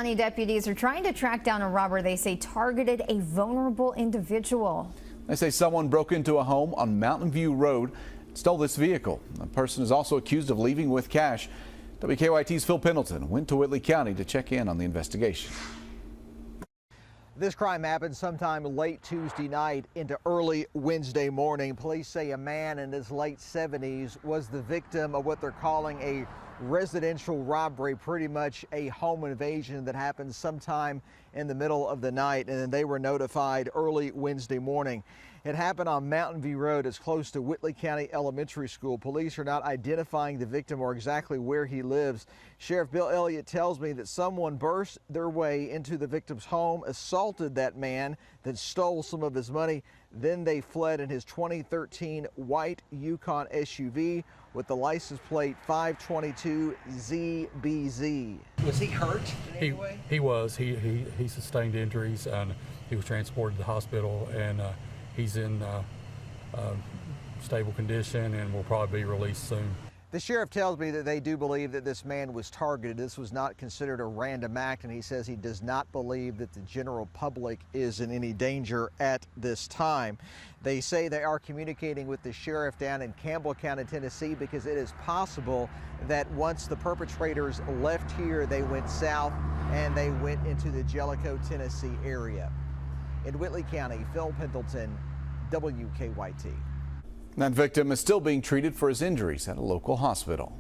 County deputies are trying to track down a robber they say targeted a vulnerable individual. They say someone broke into a home on Mountain View Road and stole this vehicle. The person is also accused of leaving with cash. WKYT's Phil Pendleton went to Whitley County to check in on the investigation. This crime happened sometime late Tuesday night into early Wednesday morning. Police say a man in his late 70s was the victim of what they're calling a residential robbery, pretty much a home invasion that happened sometime in the middle of the night, and then they were notified early Wednesday morning. It happened on Mountain View Road. It's close to Whitley County Elementary School. Police are not identifying the victim or exactly where he lives. Sheriff Bill Elliott tells me that someone burst their way into the victim's home, assaulted that man, then stole some of his money. Then they fled in his 2013 white Yukon SUV with the license plate 522ZBZ. Was he hurt in any way? He was. He sustained injuries and he was transported to the hospital, and he's in stable condition and will probably be released soon. The sheriff tells me that they do believe that this man was targeted. This was not considered a random act, and he says he does not believe that the general public is in any danger at this time. They say they are communicating with the sheriff down in Campbell County, Tennessee, because it is possible that once the perpetrators left here, they went south and they went into the Jellicoe, Tennessee area. In Whitley County, Phil Pendleton, WKYT. That victim is still being treated for his injuries at a local hospital.